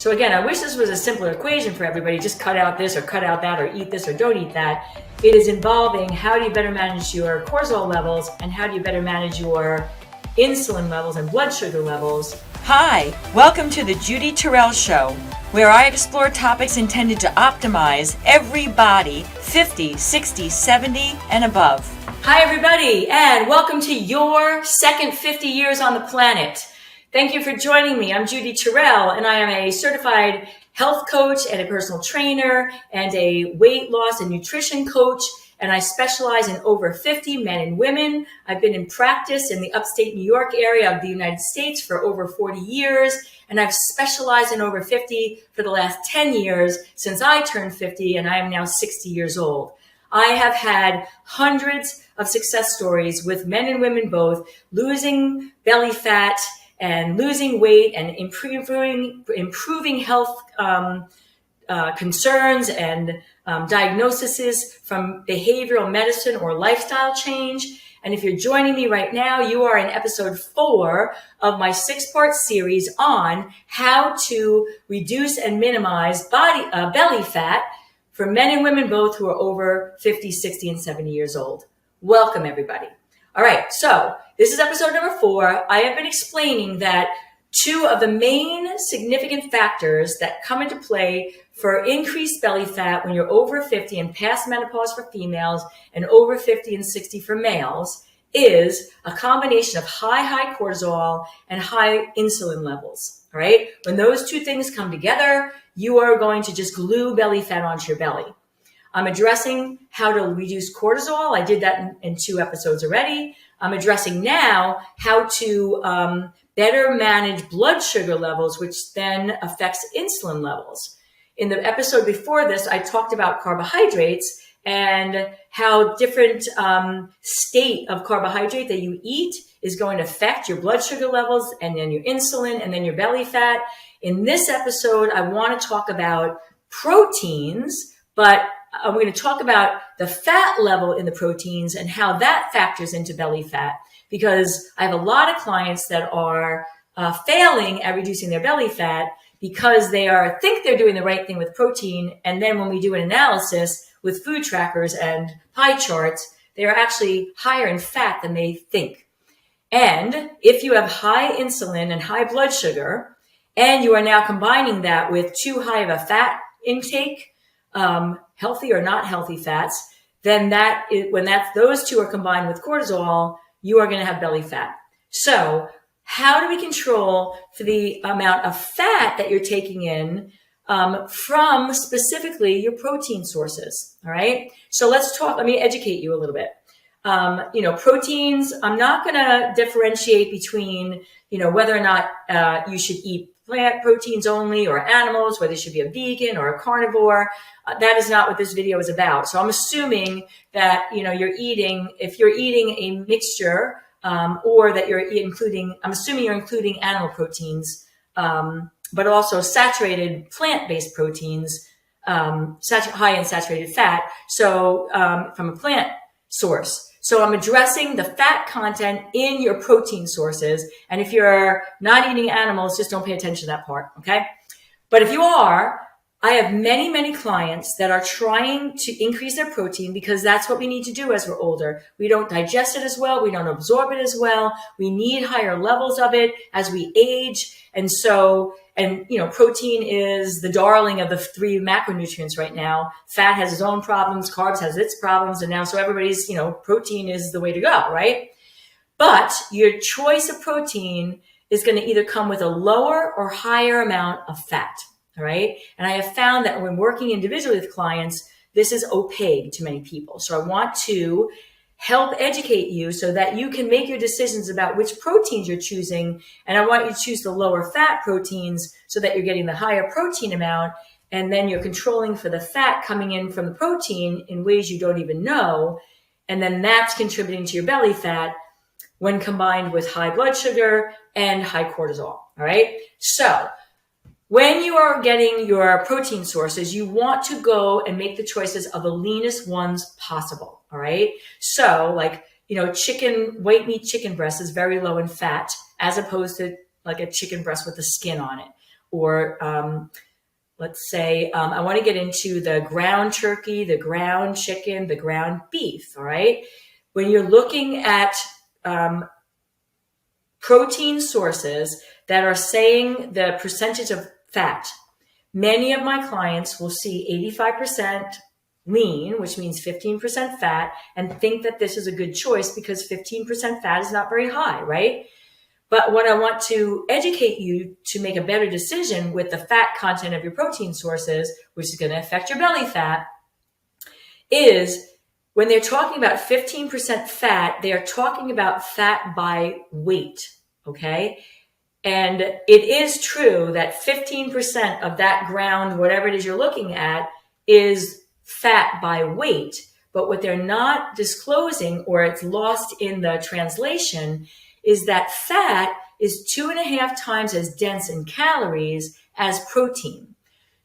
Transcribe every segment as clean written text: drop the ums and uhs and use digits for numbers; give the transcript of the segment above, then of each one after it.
So again, I wish this was a simpler equation for everybody, just cut out this or cut out that or eat this or don't eat that. It is involving how do you better manage your cortisol levels and how do you better manage your insulin levels and blood sugar levels. Hi, welcome to the Judy Terrell Show, where I explore topics intended to optimize everybody 50, 60, 70, and above. Hi everybody, and welcome to your second 50 years on the planet. Thank you for joining me. I'm Judy Terrell, and I am a certified health coach and a personal trainer and a weight loss and nutrition coach, and I specialize in over 50 men and women. I've been in practice in the upstate New York area of the United States for over 40 years, and I've specialized in over 50 for the last 10 years since I turned 50, and I am now 60 years old. I have had hundreds of success stories with men and women both, losing belly fat and losing weight and improving health concerns and diagnoses from behavioral medicine or lifestyle change. And if you're joining me right now, you are in episode 4 of my 6-part series on how to reduce and minimize belly fat for men and women both who are over 50, 60, and 70 years old. Welcome, everybody. All right, so this is episode number 4. I have been explaining that 2 of the main significant factors that come into play for increased belly fat when you're over 50 and past menopause for females and over 50 and 60 for males is a combination of high cortisol and high insulin levels. All right, when those 2 things come together, you are going to just glue belly fat onto your belly. I'm addressing how to reduce cortisol. I did that in 2 episodes already. I'm addressing now how to better manage blood sugar levels, which then affects insulin levels. In the episode before this, I talked about carbohydrates and how different state of carbohydrate that you eat is going to affect your blood sugar levels and then your insulin and then your belly fat. In this episode, I want to talk about proteins, but I'm going to talk about the fat level in the proteins and how that factors into belly fat, because I have a lot of clients that are failing at reducing their belly fat because they think they're doing the right thing with protein. And then when we do an analysis with food trackers and pie charts, they are actually higher in fat than they think. And if you have high insulin and high blood sugar, and you are now combining that with too high of a fat intake, healthy or not healthy fats, then those 2 are combined with cortisol, you are going to have belly fat. So how do we control for the amount of fat that you're taking in from specifically your protein sources? All right. So let me educate you a little bit. Proteins, I'm not going to differentiate between, whether or not you should eat plant proteins only or animals, whether you should be a vegan or a carnivore. That is not what this video is about. So I'm assuming that, if you're eating a mixture, or that I'm assuming you're including animal proteins, but also saturated plant-based proteins, high in saturated fat. So, from a plant source. So I'm addressing the fat content in your protein sources. And if you're not eating animals, just don't pay attention to that part, okay? But if you are, I have many clients that are trying to increase their protein because that's what we need to do as we're older. We don't digest it as well. We don't absorb it as well. We need higher levels of it as we age. And protein is the darling of the 3 macronutrients right now. Fat has its own problems, carbs has its problems, and now so everybody's, protein is the way to go, right? But your choice of protein is going to either come with a lower or higher amount of fat, all right? And I have found that when working individually with clients, this is opaque to many people. So I want to help educate you so that you can make your decisions about which proteins you're choosing. And I want you to choose the lower fat proteins so that you're getting the higher protein amount. And then you're controlling for the fat coming in from the protein in ways you don't even know. And then that's contributing to your belly fat when combined with high blood sugar and high cortisol. All right. So when you are getting your protein sources, you want to go and make the choices of the leanest ones possible. All right. So white meat chicken breast is very low in fat as opposed to like a chicken breast with the skin on it. or let's say I want to get into the ground turkey, the ground chicken, the ground beef, all right? When you're looking at protein sources that are saying the percentage of fat, many of my clients will see 85% lean, which means 15% fat, and think that this is a good choice because 15% fat is not very high, right? But what I want to educate you to make a better decision with the fat content of your protein sources, which is going to affect your belly fat, is when they're talking about 15% fat, they are talking about fat by weight, okay? And it is true that 15% of that ground, whatever it is you're looking at, is fat by weight. But what they're not disclosing, or it's lost in the translation, is that fat is 2.5 times as dense in calories as protein.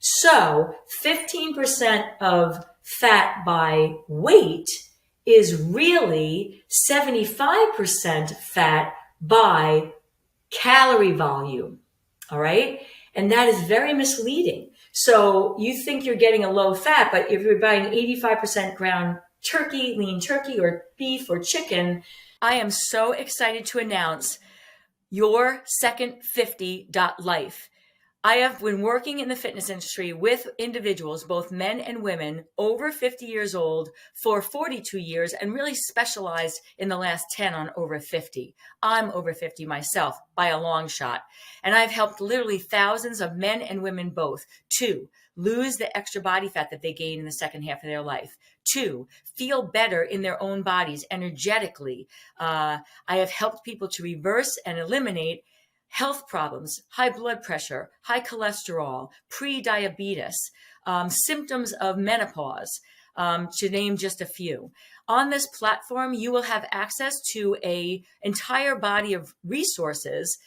So 15% of fat by weight is really 75% fat by calorie volume. All right. And that is very misleading. So you think you're getting a low fat, but if you're buying 85% ground turkey, lean turkey, or beef or chicken, I am so excited to announce your second 50.life. I have been working in the fitness industry with individuals, both men and women, over 50 years old for 42 years, and really specialized in the last 10 on over 50. I'm over 50 myself by a long shot. And I've helped literally thousands of men and women both to lose the extra body fat that they gain in the second half of their life, to feel better in their own bodies energetically. I have helped people to reverse and eliminate health problems, high blood pressure, high cholesterol, pre-diabetes, symptoms of menopause, to name just a few. On this platform, you will have access to an entire body of resources,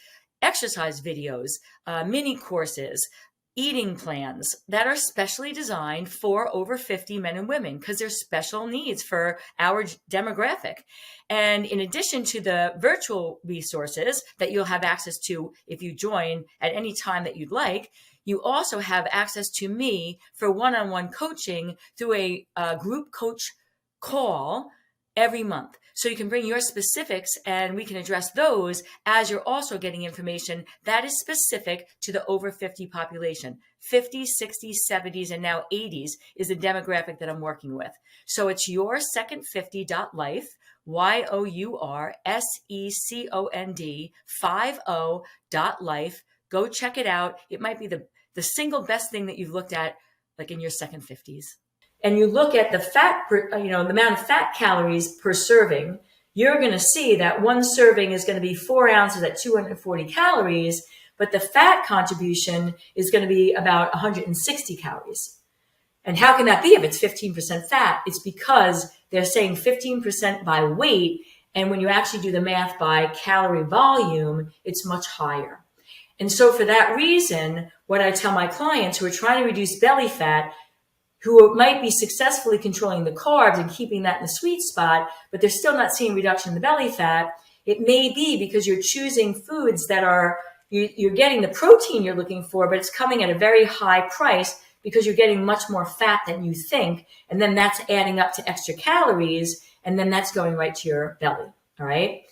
exercise videos, mini courses, eating plans that are specially designed for over 50 men and women because there's special needs for our demographic. And in addition to the virtual resources that you'll have access to if you join at any time that you'd like, you also have access to me for one-on-one coaching through a group coach call every month. So you can bring your specifics and we can address those as you're also getting information that is specific to the over 50 population. 50s, 60s, 70s, and now 80s is the demographic that I'm working with. So it's your second 50.life, YOURSECOND 50.life. Go check it out. It might be the single best thing that you've looked at like in your second 50s. And you look at the fat, the amount of fat calories per serving, you're going to see that one serving is going to be 4 ounces at 240 calories, but the fat contribution is going to be about 160 calories. And how can that be if it's 15% fat? It's because they're saying 15% by weight, and when you actually do the math by calorie volume, it's much higher. And so for that reason, what I tell my clients who are trying to reduce belly fat, who might be successfully controlling the carbs and keeping that in the sweet spot, but they're still not seeing reduction in the belly fat, it may be because you're choosing foods that are, you're getting the protein you're looking for, but it's coming at a very high price because you're getting much more fat than you think. And then that's adding up to extra calories, and then that's going right to your belly, all right?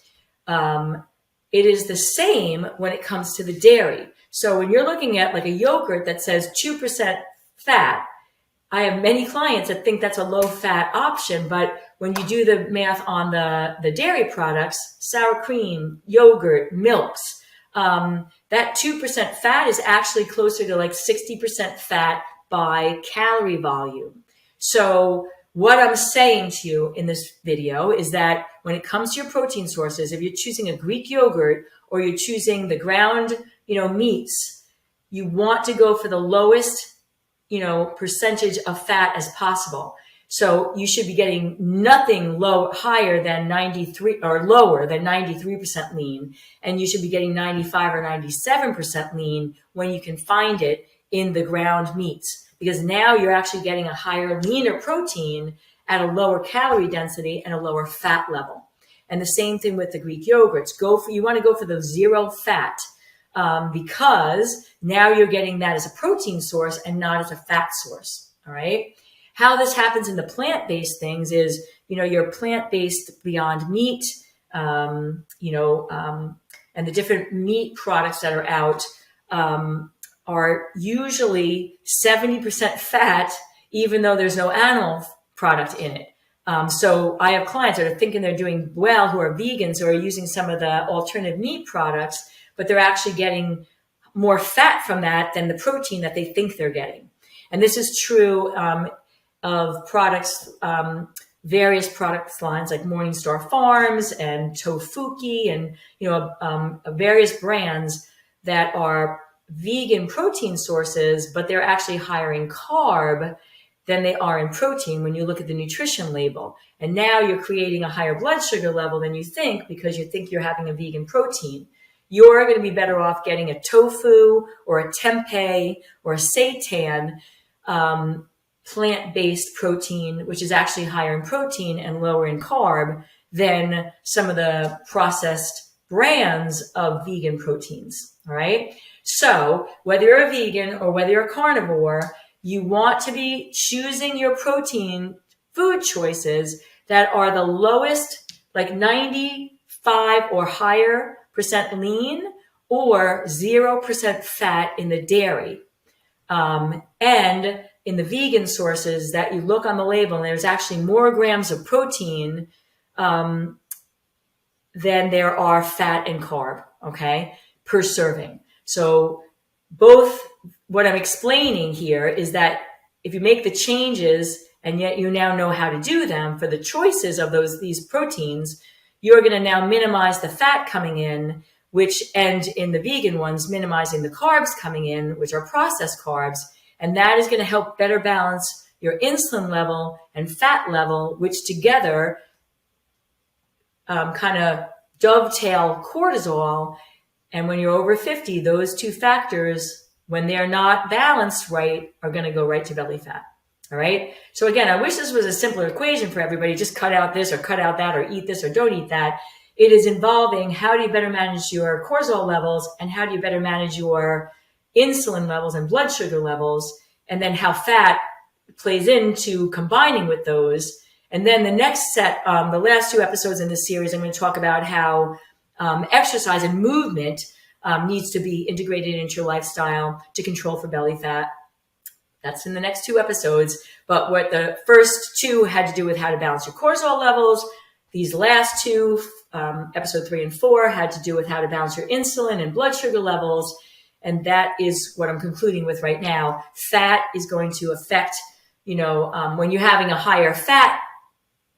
It is the same when it comes to the dairy. So when you're looking at like a yogurt that says 2% fat, I have many clients that think that's a low fat option, but when you do the math on the dairy products, sour cream, yogurt, milks, that 2% fat is actually closer to like 60% fat by calorie volume. So what I'm saying to you in this video is that when it comes to your protein sources, if you're choosing a Greek yogurt or you're choosing the ground, meats, you want to go for the lowest percentage of fat as possible. So you should be getting nothing higher than 93 or lower than 93% lean. And you should be getting 95 or 97% lean when you can find it in the ground meats, because now you're actually getting a higher, leaner protein at a lower calorie density and a lower fat level. And the same thing with the Greek yogurts. You want to go for the zero fat because now you're getting that as a protein source and not as a fat source. All right. How this happens in the plant-based things is, your plant-based Beyond Meat, and the different meat products that are out are usually 70% fat, even though there's no animal product in it. So I have clients that are thinking they're doing well, who are vegans, who are using some of the alternative meat products, but they're actually getting more fat from that than the protein that they think they're getting. And this is true of products, various product lines like Morningstar Farms and Tofuki and, various brands that are vegan protein sources, but they're actually higher in carb than they are in protein when you look at the nutrition label. And now you're creating a higher blood sugar level than you think because you think you're having a vegan protein. You're going to be better off getting a tofu or a tempeh or a seitan, plant-based protein, which is actually higher in protein and lower in carb than some of the processed brands of vegan proteins. All right. So whether you're a vegan or whether you're a carnivore, you want to be choosing your protein food choices that are the lowest, like 95 or higher % lean or 0% fat in the dairy. And in the vegan sources that you look on the label, and there's actually more grams of protein than there are fat and carb, okay, per serving. So both, what I'm explaining here is that if you make the changes and yet you now know how to do them for the choices of these proteins, you're going to now minimize the fat coming in, and in the vegan ones, minimizing the carbs coming in, which are processed carbs. And that is going to help better balance your insulin level and fat level, which together kind of dovetail cortisol. And when you're over 50, those two factors, when they're not balanced right, are going to go right to belly fat. All right. So again, I wish this was a simpler equation for everybody. Just cut out this or cut out that or eat this or don't eat that. It is involving how do you better manage your cortisol levels and how do you better manage your insulin levels and blood sugar levels, and then how fat plays into combining with those. And then the next set, the last 2 episodes in this series, I'm going to talk about how exercise and movement needs to be integrated into your lifestyle to control for belly fat. That's in the next 2 episodes. But what the first 2 had to do with how to balance your cortisol levels. These last 2, episode 3 and 4, had to do with how to balance your insulin and blood sugar levels. And that is what I'm concluding with right now. Fat is going to affect, when you're having a higher fat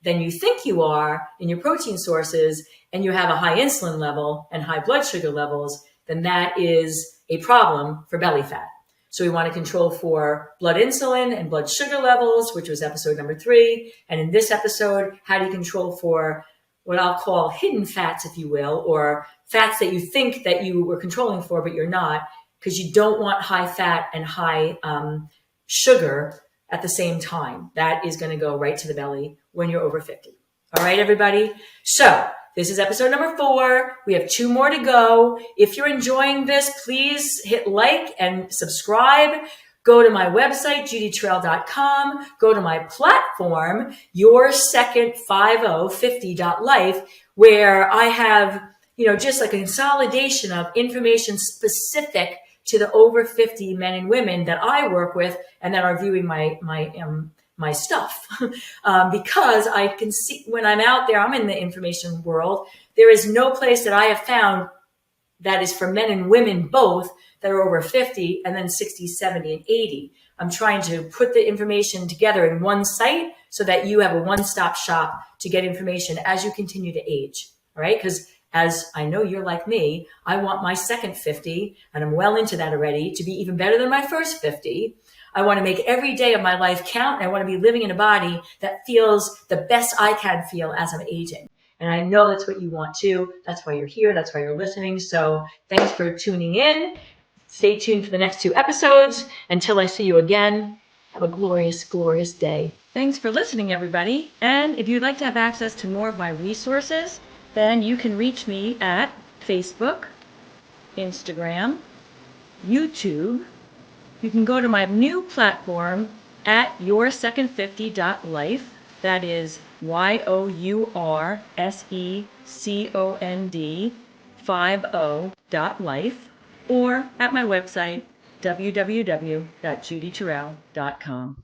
than you think you are in your protein sources, and you have a high insulin level and high blood sugar levels, then that is a problem for belly fat. So we want to control for blood insulin and blood sugar levels, which was episode number 3. And in this episode, how do you control for what I'll call hidden fats, if you will, or fats that you think that you were controlling for, but you're not, because you don't want high fat and high sugar at the same time. That is going to go right to the belly when you're over 50. All right, everybody. So this is episode number 4. We have 2 more to go. If you're enjoying this, please hit like and subscribe. Go to my website, judyterrell.com. Go to my platform, Your Second 50.life, where I have, just like a consolidation of information specific to the over 50 men and women that I work with and that are viewing my stuff. Because I can see when I'm out there, I'm in the information world. There is no place that I have found that is for men and women both that are over 50 and then 60, 70, and 80. I'm trying to put the information together in one site so that you have a one-stop shop to get information as you continue to age. All right. Because as I know you're like me, I want my second 50, and I'm well into that already, to be even better than my first 50. I want to make every day of my life count. And I want to be living in a body that feels the best I can feel as I'm aging. And I know that's what you want too. That's why you're here. That's why you're listening. So thanks for tuning in. Stay tuned for the next 2 episodes. Until I see you again, have a glorious, glorious day. Thanks for listening, everybody. And if you'd like to have access to more of my resources, then you can reach me at Facebook, Instagram, YouTube. You can go to my new platform at yoursecond50.life. That is yoursecond50.life, or at my website www.judyterrell.com.